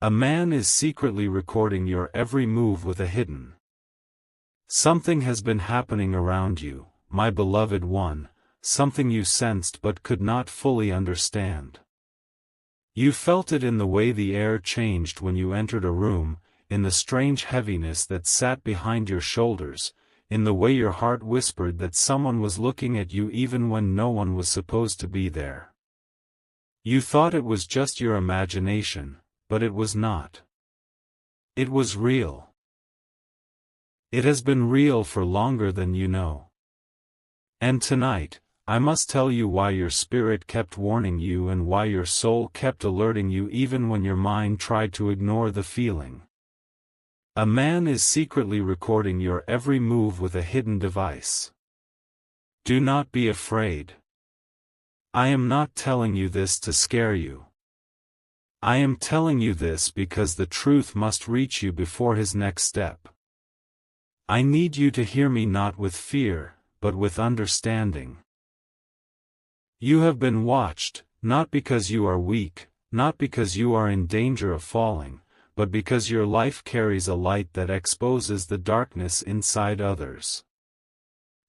A man is secretly recording your every move with a hidden. Something has been happening around you, my beloved one, something you sensed but could not fully understand. You felt it in the way the air changed when you entered a room, in the strange heaviness that sat behind your shoulders, in the way your heart whispered that someone was looking at you even when no one was supposed to be there. You thought it was just your imagination, but it was not. It was real. It has been real for longer than you know. And tonight, I must tell you why your spirit kept warning you and why your soul kept alerting you even when your mind tried to ignore the feeling. A man is secretly recording your every move with a hidden device. Do not be afraid. I am not telling you this to scare you. I am telling you this because the truth must reach you before his next step. I need you to hear me not with fear, but with understanding. You have been watched, not because you are weak, not because you are in danger of falling, but because your life carries a light that exposes the darkness inside others.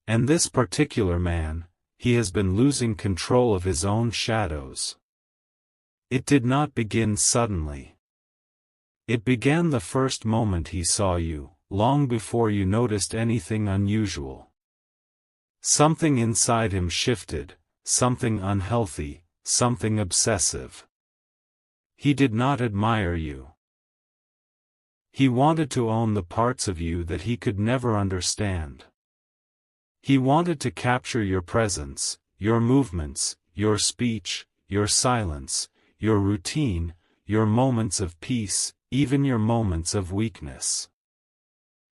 And this particular man, he has been losing control of his own shadows. It did not begin suddenly. It began the first moment he saw you, long before you noticed anything unusual. Something inside him shifted, something unhealthy, something obsessive. He did not admire you. He wanted to own the parts of you that he could never understand. He wanted to capture your presence, your movements, your speech, your silence, your routine, your moments of peace, even your moments of weakness.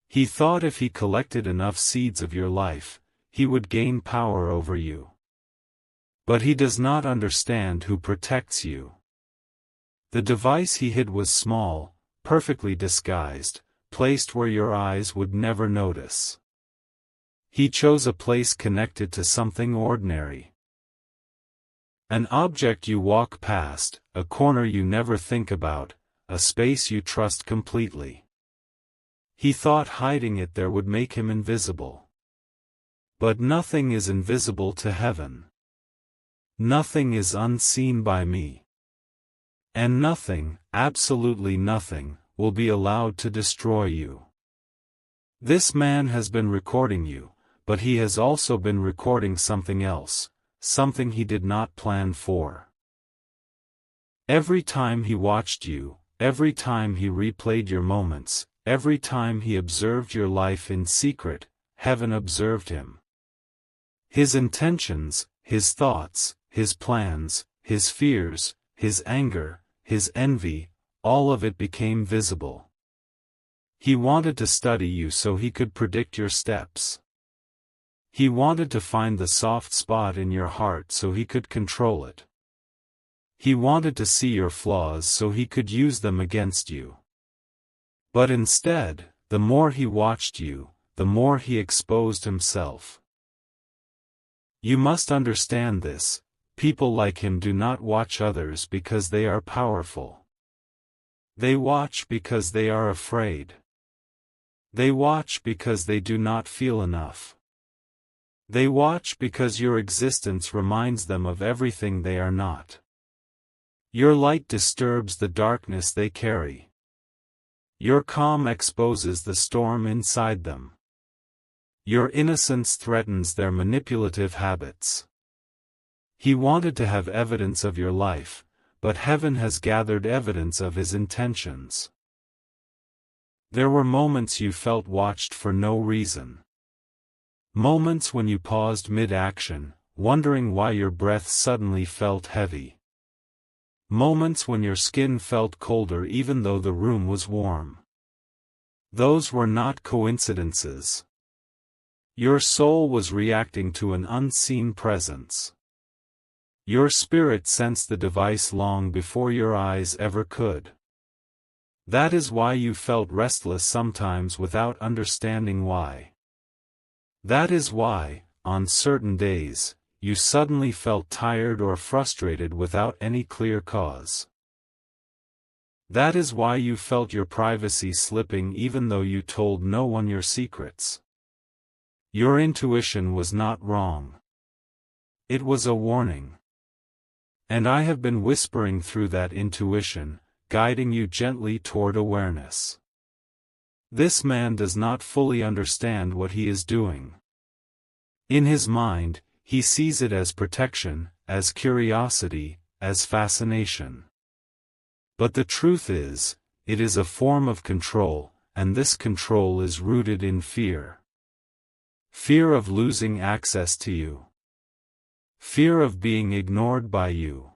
He thought if he collected enough seeds of your life, he would gain power over you. But he does not understand who protects you. The device he hid was small, perfectly disguised, placed where your eyes would never notice. He chose a place connected to something ordinary. An object you walk past, a corner you never think about, a space you trust completely. He thought hiding it there would make him invisible. But nothing is invisible to heaven. Nothing is unseen by me. And nothing, absolutely nothing, will be allowed to destroy you. This man has been recording you, but he has also been recording something else, something he did not plan for. Every time he watched you, every time he replayed your moments, every time he observed your life in secret, heaven observed him. His intentions, his thoughts, his plans, his fears, his anger, his envy, all of it became visible. He wanted to study you so he could predict your steps. He wanted to find the soft spot in your heart so he could control it. He wanted to see your flaws so he could use them against you. But instead, the more he watched you, the more he exposed himself. You must understand this, people like him do not watch others because they are powerful. They watch because they are afraid. They watch because they do not feel enough. They watch because your existence reminds them of everything they are not. Your light disturbs the darkness they carry. Your calm exposes the storm inside them. Your innocence threatens their manipulative habits. He wanted to have evidence of your life, but heaven has gathered evidence of his intentions. There were moments you felt watched for no reason. Moments when you paused mid-action, wondering why your breath suddenly felt heavy. Moments when your skin felt colder even though the room was warm. Those were not coincidences. Your soul was reacting to an unseen presence. Your spirit sensed the device long before your eyes ever could. That is why you felt restless sometimes without understanding why. That is why, on certain days, you suddenly felt tired or frustrated without any clear cause. That is why you felt your privacy slipping even though you told no one your secrets. Your intuition was not wrong. It was a warning. And I have been whispering through that intuition, guiding you gently toward awareness. This man does not fully understand what he is doing. In his mind, he sees it as protection, as curiosity, as fascination. But the truth is, it is a form of control, and this control is rooted in fear. Fear of losing access to you. Fear of being ignored by you.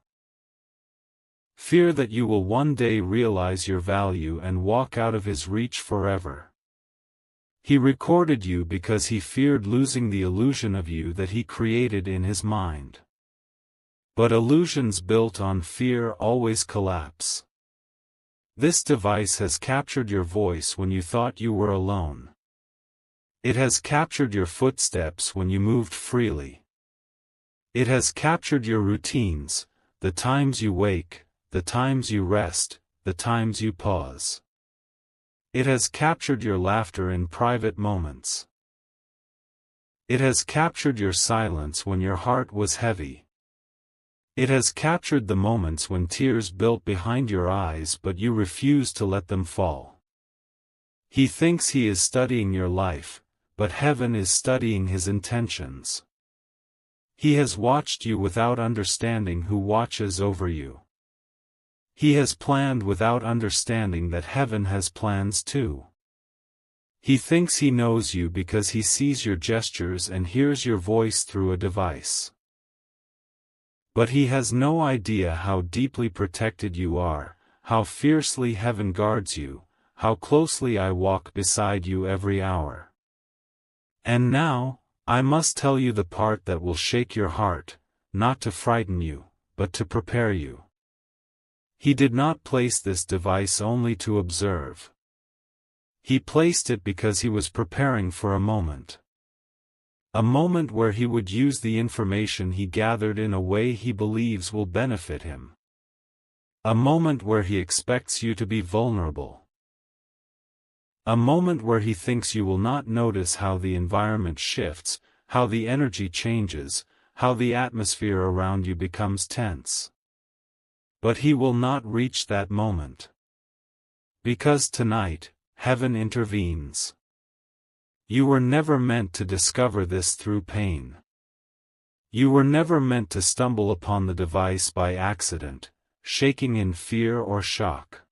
Fear that you will one day realize your value and walk out of his reach forever. He recorded you because he feared losing the illusion of you that he created in his mind. But illusions built on fear always collapse. This device has captured your voice when you thought you were alone. It has captured your footsteps when you moved freely. It has captured your routines, the times you wake, the times you rest, the times you pause. It has captured your laughter in private moments. It has captured your silence when your heart was heavy. It has captured the moments when tears built behind your eyes but you refused to let them fall. He thinks he is studying your life, but heaven is studying his intentions. He has watched you without understanding who watches over you. He has planned without understanding that heaven has plans too. He thinks he knows you because he sees your gestures and hears your voice through a device. But he has no idea how deeply protected you are, how fiercely heaven guards you, how closely I walk beside you every hour. And now, I must tell you the part that will shake your heart, not to frighten you, but to prepare you. He did not place this device only to observe. He placed it because he was preparing for a moment. A moment where he would use the information he gathered in a way he believes will benefit him. A moment where he expects you to be vulnerable. A moment where he thinks you will not notice how the environment shifts, how the energy changes, how the atmosphere around you becomes tense. But he will not reach that moment. Because tonight, heaven intervenes. You were never meant to discover this through pain. You were never meant to stumble upon the device by accident, shaking in fear or shock.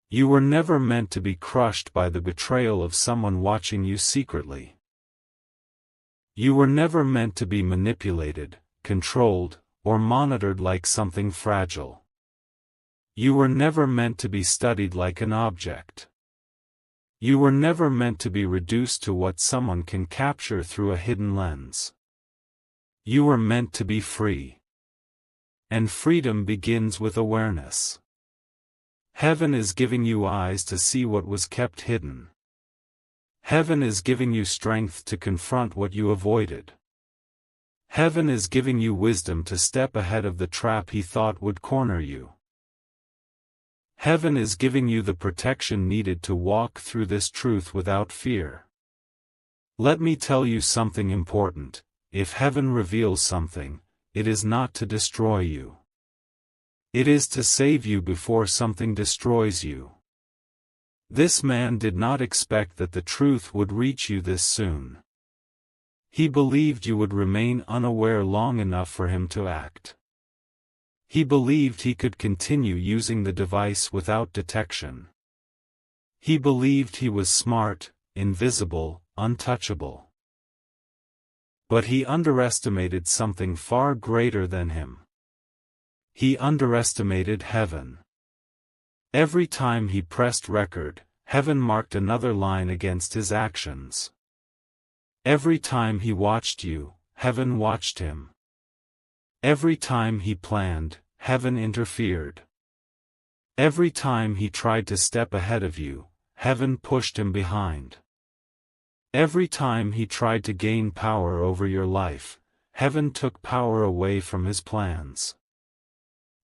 You were never meant to be crushed by the betrayal of someone watching you secretly. You were never meant to be manipulated, controlled, or monitored like something fragile. You were never meant to be studied like an object. You were never meant to be reduced to what someone can capture through a hidden lens. You were meant to be free. And freedom begins with awareness. Heaven is giving you eyes to see what was kept hidden. Heaven is giving you strength to confront what you avoided. Heaven is giving you wisdom to step ahead of the trap he thought would corner you. Heaven is giving you the protection needed to walk through this truth without fear. Let me tell you something important: if heaven reveals something, it is not to destroy you. It is to save you before something destroys you. This man did not expect that the truth would reach you this soon. He believed you would remain unaware long enough for him to act. He believed he could continue using the device without detection. He believed he was smart, invisible, untouchable. But he underestimated something far greater than him. He underestimated heaven. Every time he pressed record, heaven marked another line against his actions. Every time he watched you, heaven watched him. Every time he planned, heaven interfered. Every time he tried to step ahead of you, heaven pushed him behind. Every time he tried to gain power over your life, heaven took power away from his plans.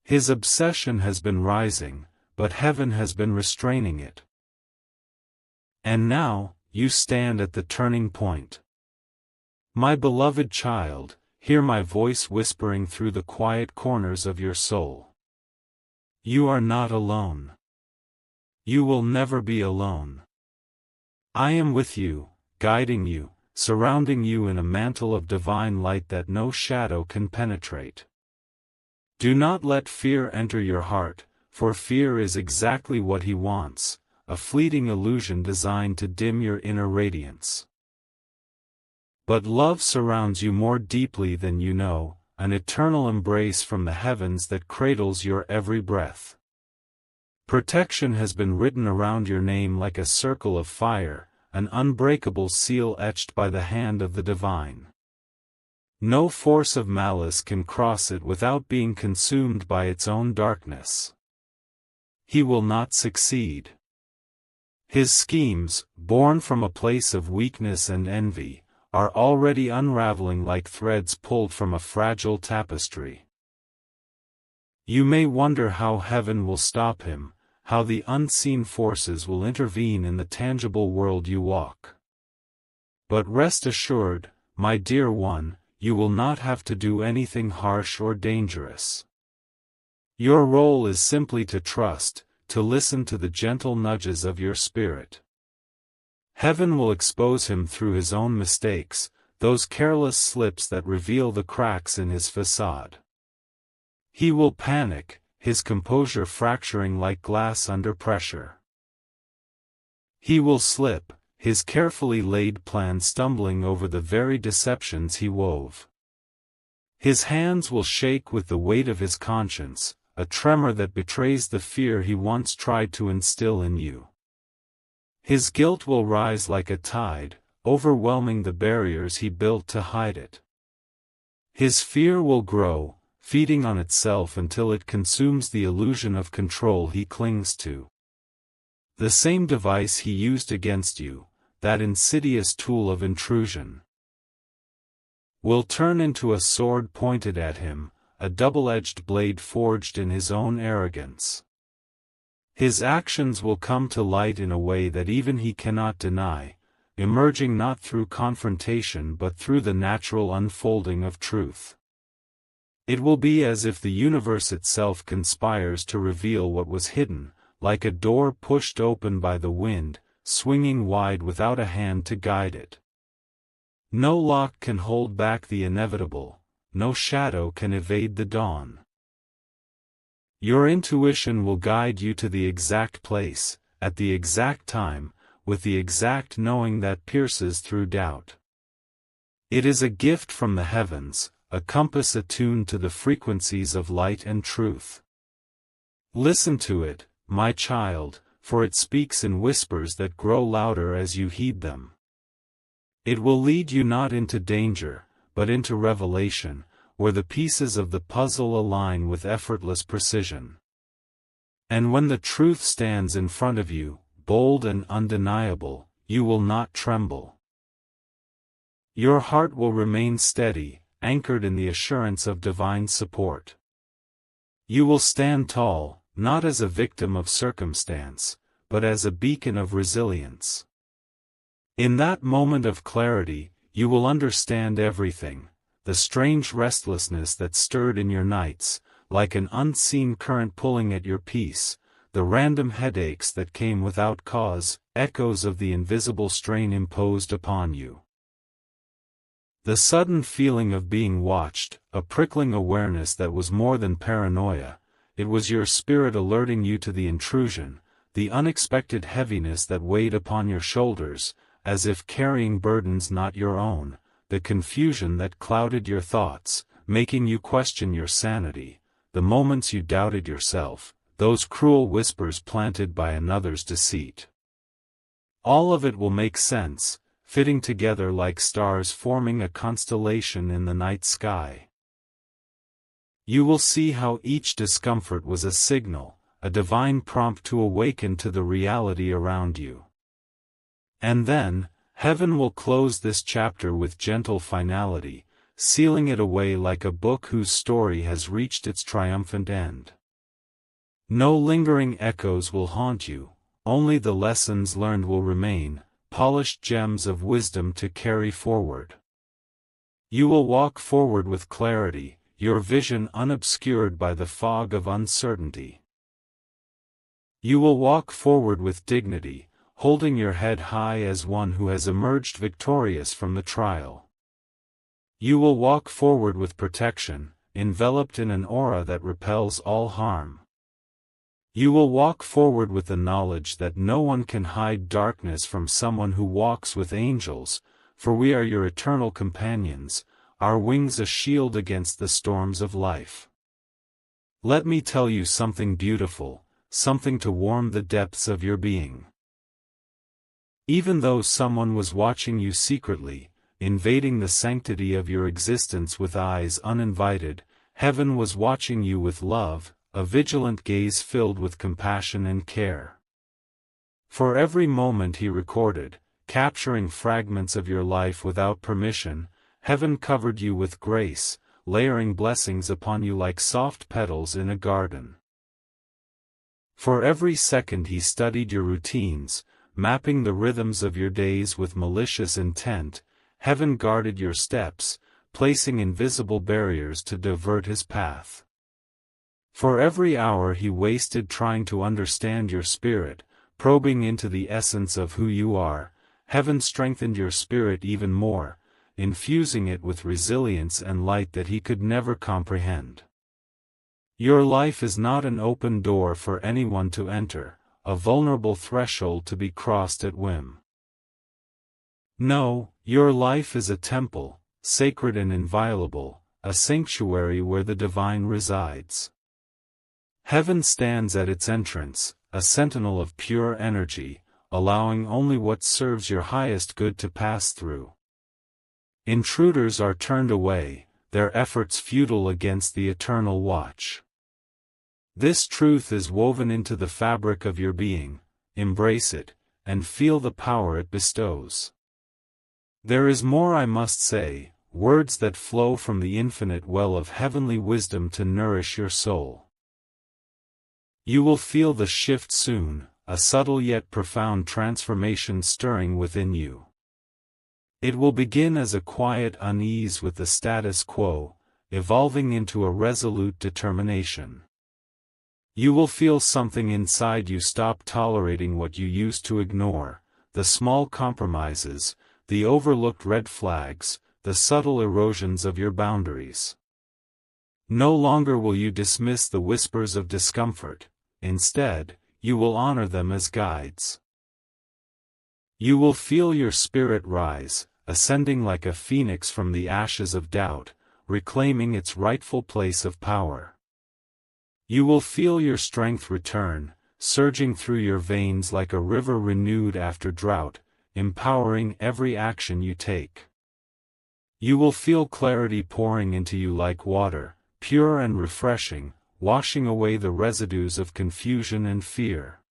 His obsession has been rising, but heaven has been restraining it. And now, you stand at the turning point. My beloved child, hear my voice whispering through the quiet corners of your soul. You are not alone. You will never be alone. I am with you, guiding you, surrounding you in a mantle of divine light that no shadow can penetrate. Do not let fear enter your heart, for fear is exactly what he wants, a fleeting illusion designed to dim your inner radiance. But love surrounds you more deeply than you know, an eternal embrace from the heavens that cradles your every breath. Protection has been written around your name like a circle of fire, an unbreakable seal etched by the hand of the divine. No force of malice can cross it without being consumed by its own darkness. He will not succeed. His schemes, born from a place of weakness and envy, are already unraveling like threads pulled from a fragile tapestry. You may wonder how heaven will stop him, how the unseen forces will intervene in the tangible world you walk. But rest assured, my dear one, you will not have to do anything harsh or dangerous. Your role is simply to trust, to listen to the gentle nudges of your spirit. Heaven will expose him through his own mistakes, those careless slips that reveal the cracks in his facade. He will panic, his composure fracturing like glass under pressure. He will slip, his carefully laid plan stumbling over the very deceptions he wove. His hands will shake with the weight of his conscience, a tremor that betrays the fear he once tried to instill in you. His guilt will rise like a tide, overwhelming the barriers he built to hide it. His fear will grow, feeding on itself until it consumes the illusion of control he clings to. The same device he used against you, that insidious tool of intrusion, will turn into a sword pointed at him, a double-edged blade forged in his own arrogance. His actions will come to light in a way that even he cannot deny, emerging not through confrontation but through the natural unfolding of truth. It will be as if the universe itself conspires to reveal what was hidden, like a door pushed open by the wind, swinging wide without a hand to guide it. No lock can hold back the inevitable, no shadow can evade the dawn. Your intuition will guide you to the exact place, at the exact time, with the exact knowing that pierces through doubt. It is a gift from the heavens, a compass attuned to the frequencies of light and truth. Listen to it, my child, for it speaks in whispers that grow louder as you heed them. It will lead you not into danger, but into revelation, where the pieces of the puzzle align with effortless precision. And when the truth stands in front of you, bold and undeniable, you will not tremble. Your heart will remain steady, anchored in the assurance of divine support. You will stand tall, not as a victim of circumstance, but as a beacon of resilience. In that moment of clarity, you will understand everything, the strange restlessness that stirred in your nights, like an unseen current pulling at your peace, the random headaches that came without cause, echoes of the invisible strain imposed upon you. The sudden feeling of being watched, a prickling awareness that was more than paranoia, it was your spirit alerting you to the intrusion, the unexpected heaviness that weighed upon your shoulders, as if carrying burdens not your own, the confusion that clouded your thoughts, making you question your sanity, the moments you doubted yourself, those cruel whispers planted by another's deceit. All of it will make sense, fitting together like stars forming a constellation in the night sky. You will see how each discomfort was a signal, a divine prompt to awaken to the reality around you. And then, heaven will close this chapter with gentle finality, sealing it away like a book whose story has reached its triumphant end. No lingering echoes will haunt you, only the lessons learned will remain, polished gems of wisdom to carry forward. You will walk forward with clarity, your vision unobscured by the fog of uncertainty. You will walk forward with dignity, holding your head high as one who has emerged victorious from the trial. You will walk forward with protection, enveloped in an aura that repels all harm. You will walk forward with the knowledge that no one can hide darkness from someone who walks with angels, for we are your eternal companions, our wings a shield against the storms of life. Let me tell you something beautiful, something to warm the depths of your being. Even though someone was watching you secretly, invading the sanctity of your existence with eyes uninvited, heaven was watching you with love, a vigilant gaze filled with compassion and care. For every moment he recorded, capturing fragments of your life without permission, heaven covered you with grace, layering blessings upon you like soft petals in a garden. For every second he studied your routines, mapping the rhythms of your days with malicious intent, heaven guarded your steps, placing invisible barriers to divert his path. For every hour he wasted trying to understand your spirit, probing into the essence of who you are, heaven strengthened your spirit even more, infusing it with resilience and light that he could never comprehend. Your life is not an open door for anyone to enter, a vulnerable threshold to be crossed at whim. No, your life is a temple, sacred and inviolable, a sanctuary where the divine resides. Heaven stands at its entrance, a sentinel of pure energy, allowing only what serves your highest good to pass through. Intruders are turned away, their efforts futile against the eternal watch. This truth is woven into the fabric of your being, embrace it, and feel the power it bestows. There is more I must say, words that flow from the infinite well of heavenly wisdom to nourish your soul. You will feel the shift soon, a subtle yet profound transformation stirring within you. It will begin as a quiet unease with the status quo, evolving into a resolute determination. You will feel something inside you stop tolerating what you used to ignore, the small compromises, the overlooked red flags, the subtle erosions of your boundaries. No longer will you dismiss the whispers of discomfort. Instead, you will honor them as guides. You will feel your spirit rise, ascending like a phoenix from the ashes of doubt, reclaiming its rightful place of power. You will feel your strength return, surging through your veins like a river renewed after drought, empowering every action you take. You will feel clarity pouring into you like water, pure and refreshing, washing away the residues of confusion and fear.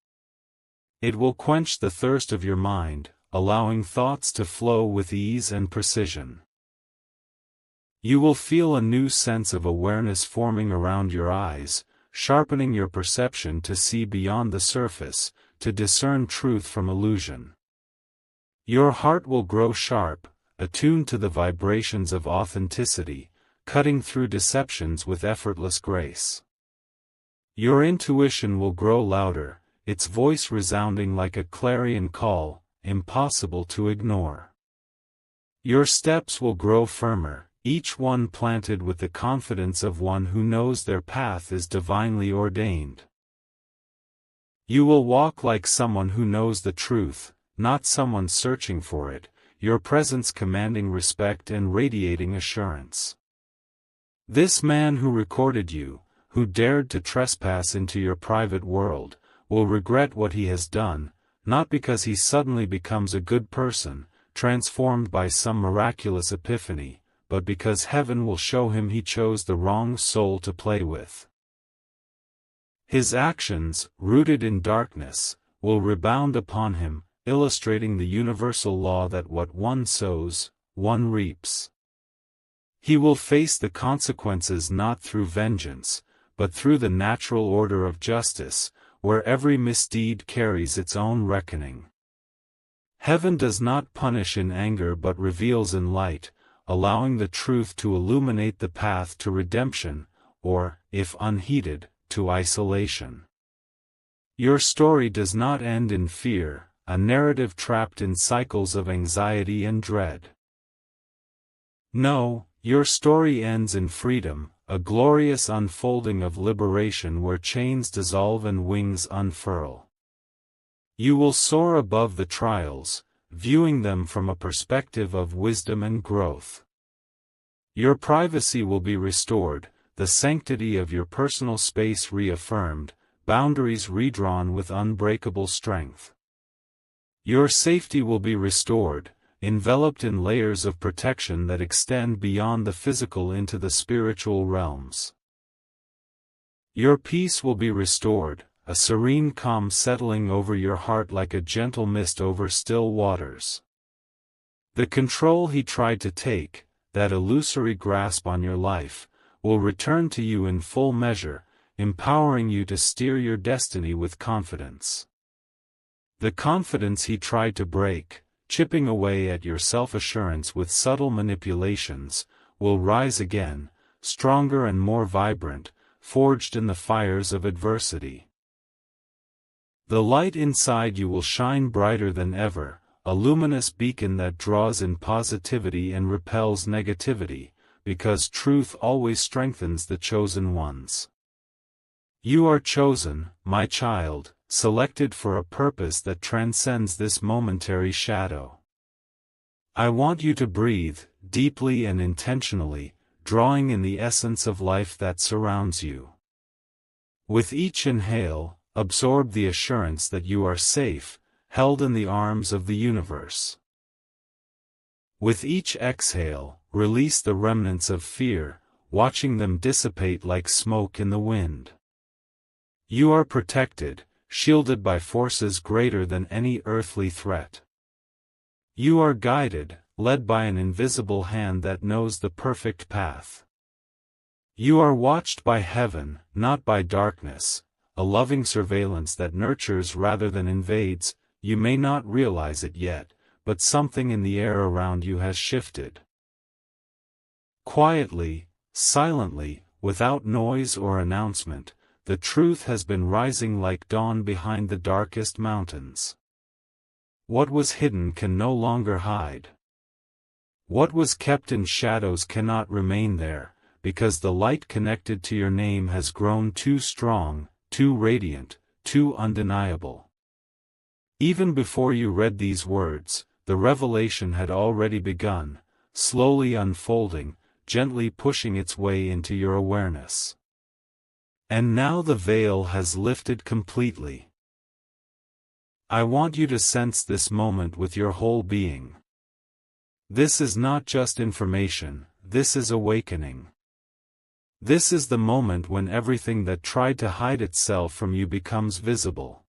It will quench the thirst of your mind, allowing thoughts to flow with ease and precision. You will feel a new sense of awareness forming around your eyes, sharpening your perception to see beyond the surface, to discern truth from illusion. Your heart will grow sharp, attuned to the vibrations of authenticity, cutting through deceptions with effortless grace. Your intuition will grow louder, its voice resounding like a clarion call, impossible to ignore. Your steps will grow firmer, each one planted with the confidence of one who knows their path is divinely ordained. You will walk like someone who knows the truth, not someone searching for it, your presence commanding respect and radiating assurance. This man who recorded you, who dared to trespass into your private world, will regret what he has done, not because he suddenly becomes a good person, transformed by some miraculous epiphany, but because heaven will show him he chose the wrong soul to play with. His actions, rooted in darkness, will rebound upon him, illustrating the universal law that what one sows, one reaps. He will face the consequences not through vengeance, but through the natural order of justice, where every misdeed carries its own reckoning. Heaven does not punish in anger but reveals in light, allowing the truth to illuminate the path to redemption, or, if unheeded, to isolation. Your story does not end in fear, a narrative trapped in cycles of anxiety and dread. No, your story ends in freedom, a glorious unfolding of liberation where chains dissolve and wings unfurl. You will soar above the trials, viewing them from a perspective of wisdom and growth. Your privacy will be restored, the sanctity of your personal space reaffirmed, boundaries redrawn with unbreakable strength. Your safety will be restored, enveloped in layers of protection that extend beyond the physical into the spiritual realms. Your peace will be restored, a serene calm settling over your heart like a gentle mist over still waters. The control he tried to take, that illusory grasp on your life, will return to you in full measure, empowering you to steer your destiny with confidence. The confidence he tried to break, chipping away at your self-assurance with subtle manipulations, will rise again, stronger and more vibrant, forged in the fires of adversity. The light inside you will shine brighter than ever, a luminous beacon that draws in positivity and repels negativity, because truth always strengthens the chosen ones. You are chosen, my child, selected for a purpose that transcends this momentary shadow. I want you to breathe, deeply and intentionally, drawing in the essence of life that surrounds you. With each inhale, absorb the assurance that you are safe, held in the arms of the universe. With each exhale, release the remnants of fear, watching them dissipate like smoke in the wind. You are protected, shielded by forces greater than any earthly threat. You are guided, led by an invisible hand that knows the perfect path. You are watched by heaven, not by darkness, a loving surveillance that nurtures rather than invades. You may not realize it yet, but something in the air around you has shifted. Quietly, silently, without noise or announcement, the truth has been rising like dawn behind the darkest mountains. What was hidden can no longer hide. What was kept in shadows cannot remain there, because the light connected to your name has grown too strong, too radiant, too undeniable. Even before you read these words, the revelation had already begun, slowly unfolding, gently pushing its way into your awareness. And now the veil has lifted completely. I want you to sense this moment with your whole being. This is not just information, this is awakening. This is the moment when everything that tried to hide itself from you becomes visible.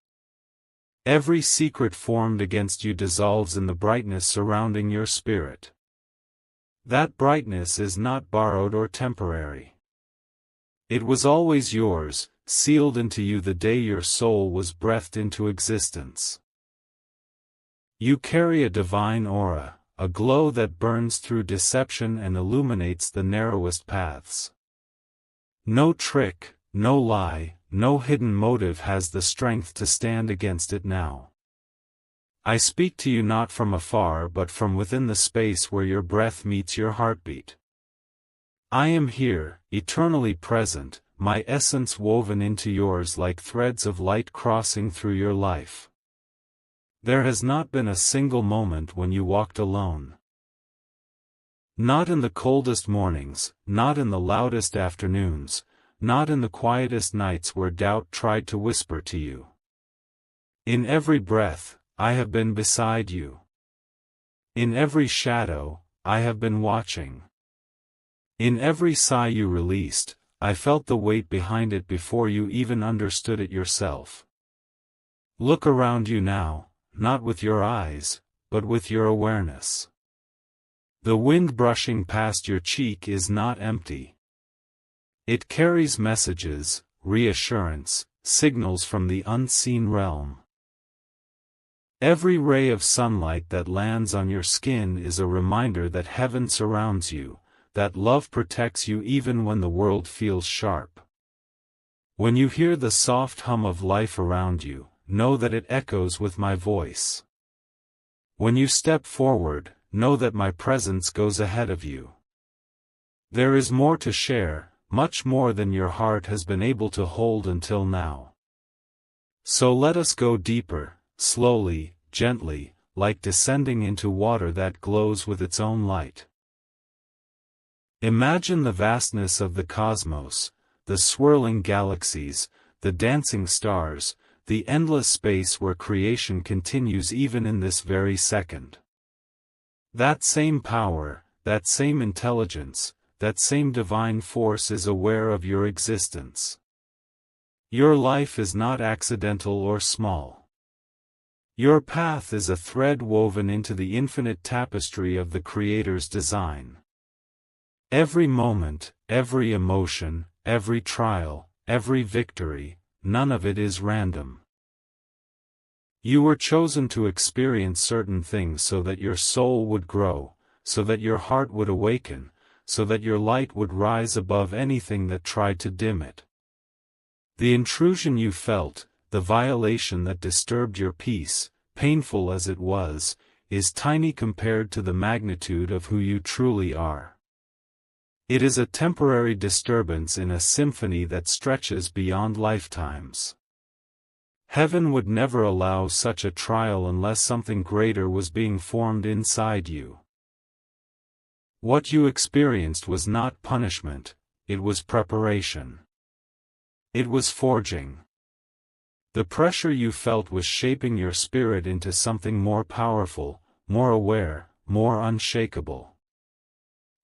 Every secret formed against you dissolves in the brightness surrounding your spirit. That brightness is not borrowed or temporary. It was always yours, sealed into you the day your soul was breathed into existence. You carry a divine aura, a glow that burns through deception and illuminates the narrowest paths. No trick, no lie, no hidden motive has the strength to stand against it now. I speak to you not from afar but from within the space where your breath meets your heartbeat. I am here, eternally present, my essence woven into yours like threads of light crossing through your life. There has not been a single moment when you walked alone. Not in the coldest mornings, not in the loudest afternoons, not in the quietest nights where doubt tried to whisper to you. In every breath, I have been beside you. In every shadow, I have been watching. In every sigh you released, I felt the weight behind it before you even understood it yourself. Look around you now, not with your eyes, but with your awareness. The wind brushing past your cheek is not empty. It carries messages, reassurance, signals from the unseen realm. Every ray of sunlight that lands on your skin is a reminder that heaven surrounds you, that love protects you even when the world feels sharp. When you hear the soft hum of life around you, know that it echoes with my voice. When you step forward, know that my presence goes ahead of you. There is more to share, much more than your heart has been able to hold until now. So let us go deeper, slowly, gently, like descending into water that glows with its own light. Imagine the vastness of the cosmos, the swirling galaxies, the dancing stars, the endless space where creation continues even in this very second. That same power, that same intelligence, that same divine force is aware of your existence. Your life is not accidental or small. Your path is a thread woven into the infinite tapestry of the Creator's design. Every moment, every emotion, every trial, every victory, none of it is random. You were chosen to experience certain things so that your soul would grow, so that your heart would awaken, so that your light would rise above anything that tried to dim it. The intrusion you felt, the violation that disturbed your peace, painful as it was, is tiny compared to the magnitude of who you truly are. It is a temporary disturbance in a symphony that stretches beyond lifetimes. Heaven would never allow such a trial unless something greater was being formed inside you. What you experienced was not punishment, it was preparation. It was forging. The pressure you felt was shaping your spirit into something more powerful, more aware, more unshakable.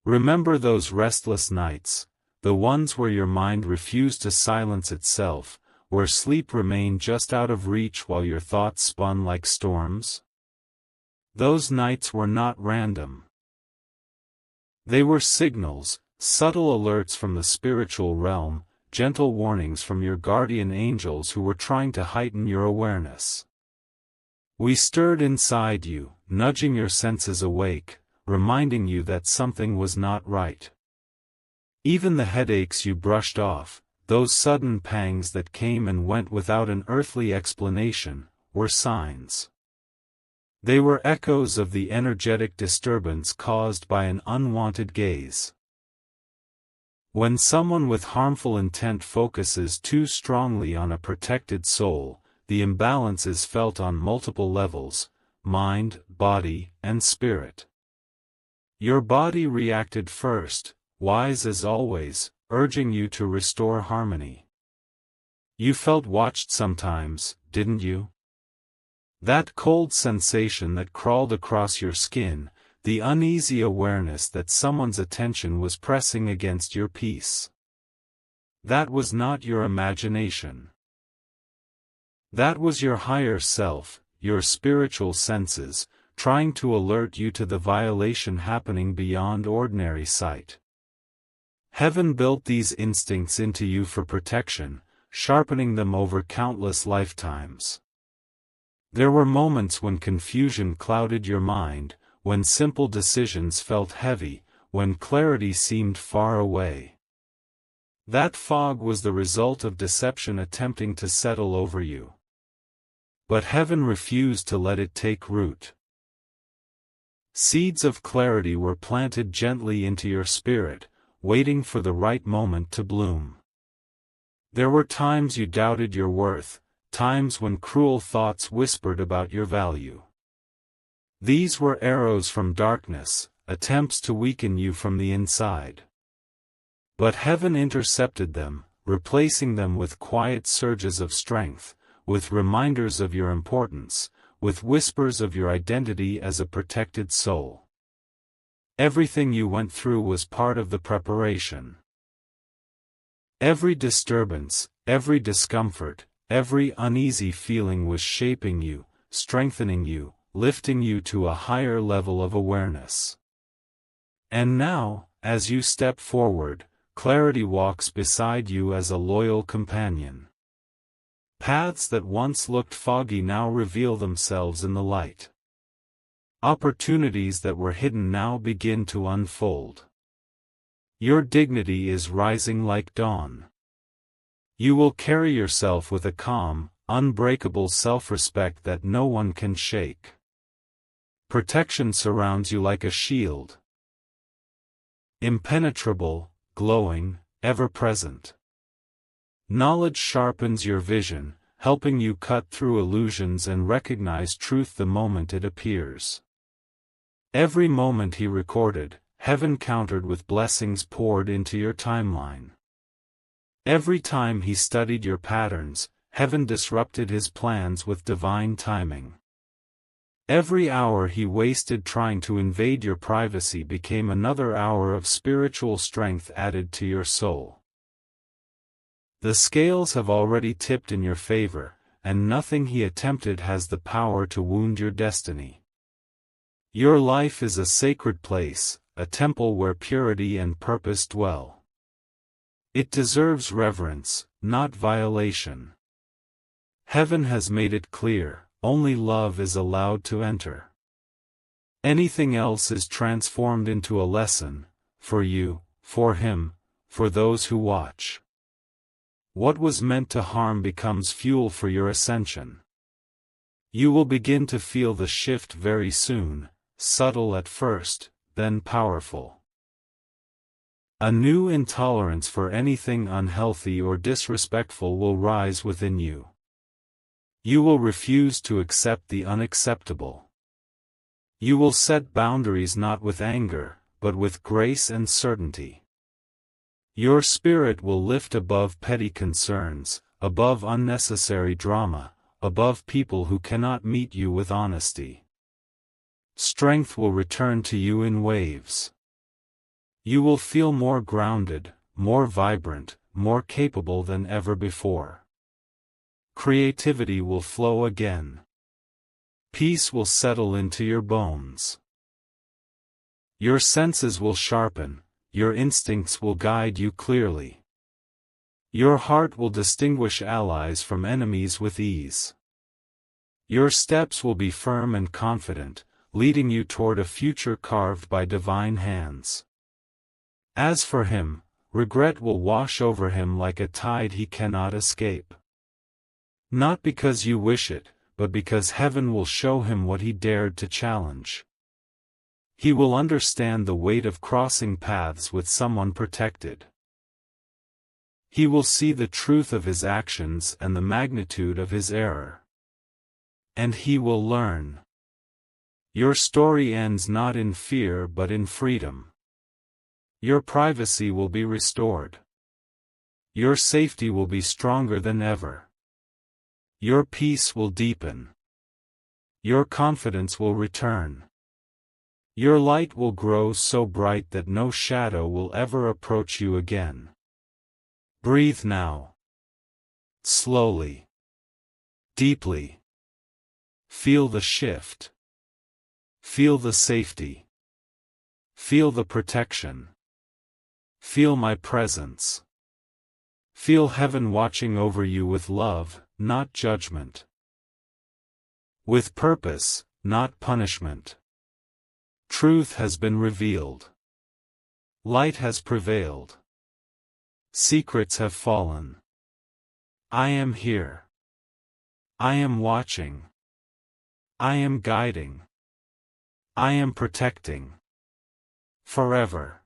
Remember those restless nights, the ones where your mind refused to silence itself, where sleep remained just out of reach while your thoughts spun like storms? Those nights were not random. They were signals, subtle alerts from the spiritual realm, gentle warnings from your guardian angels who were trying to heighten your awareness. We stirred inside you, nudging your senses awake, reminding you that something was not right. Even the headaches you brushed off, those sudden pangs that came and went without an earthly explanation, were signs. They were echoes of the energetic disturbance caused by an unwanted gaze. When someone with harmful intent focuses too strongly on a protected soul, the imbalance is felt on multiple levels: mind, body, and spirit. Your body reacted first, wise as always, urging you to restore harmony. You felt watched sometimes, didn't you? That cold sensation that crawled across your skin, the uneasy awareness that someone's attention was pressing against your peace. That was not your imagination. That was your higher self, your spiritual senses, trying to alert you to the violation happening beyond ordinary sight. Heaven built these instincts into you for protection, sharpening them over countless lifetimes. There were moments when confusion clouded your mind, when simple decisions felt heavy, when clarity seemed far away. That fog was the result of deception attempting to settle over you. But heaven refused to let it take root. Seeds of clarity were planted gently into your spirit, waiting for the right moment to bloom. There were times you doubted your worth, times when cruel thoughts whispered about your value. These were arrows from darkness, attempts to weaken you from the inside. But heaven intercepted them, replacing them with quiet surges of strength, with reminders of your importance, with whispers of your identity as a protected soul. Everything you went through was part of the preparation. Every disturbance, every discomfort, every uneasy feeling was shaping you, strengthening you, lifting you to a higher level of awareness. And now, as you step forward, clarity walks beside you as a loyal companion. Paths that once looked foggy now reveal themselves in the light. Opportunities that were hidden now begin to unfold. Your dignity is rising like dawn. You will carry yourself with a calm, unbreakable self-respect that no one can shake. Protection surrounds you like a shield. Impenetrable, glowing, ever-present. Knowledge sharpens your vision, helping you cut through illusions and recognize truth the moment it appears. Every moment he recorded, heaven countered with blessings poured into your timeline. Every time he studied your patterns, heaven disrupted his plans with divine timing. Every hour he wasted trying to invade your privacy became another hour of spiritual strength added to your soul. The scales have already tipped in your favor, and nothing he attempted has the power to wound your destiny. Your life is a sacred place, a temple where purity and purpose dwell. It deserves reverence, not violation. Heaven has made it clear, only love is allowed to enter. Anything else is transformed into a lesson, for you, for him, for those who watch. What was meant to harm becomes fuel for your ascension. You will begin to feel the shift very soon, subtle at first, then powerful. A new intolerance for anything unhealthy or disrespectful will rise within you. You will refuse to accept the unacceptable. You will set boundaries not with anger, but with grace and certainty. Your spirit will lift above petty concerns, above unnecessary drama, above people who cannot meet you with honesty. Strength will return to you in waves. You will feel more grounded, more vibrant, more capable than ever before. Creativity will flow again. Peace will settle into your bones. Your senses will sharpen, your instincts will guide you clearly. Your heart will distinguish allies from enemies with ease. Your steps will be firm and confident, leading you toward a future carved by divine hands. As for him, regret will wash over him like a tide he cannot escape. Not because you wish it, but because heaven will show him what he dared to challenge. He will understand the weight of crossing paths with someone protected. He will see the truth of his actions and the magnitude of his error. And he will learn. Your story ends not in fear but in freedom. Your privacy will be restored. Your safety will be stronger than ever. Your peace will deepen. Your confidence will return. Your light will grow so bright that no shadow will ever approach you again. Breathe now. Slowly. Deeply. Feel the shift. Feel the safety. Feel the protection. Feel my presence. Feel heaven watching over you with love, not judgment. With purpose, not punishment. Truth has been revealed. Light has prevailed. Secrets have fallen. I am here. I am watching. I am guiding. I am protecting. Forever.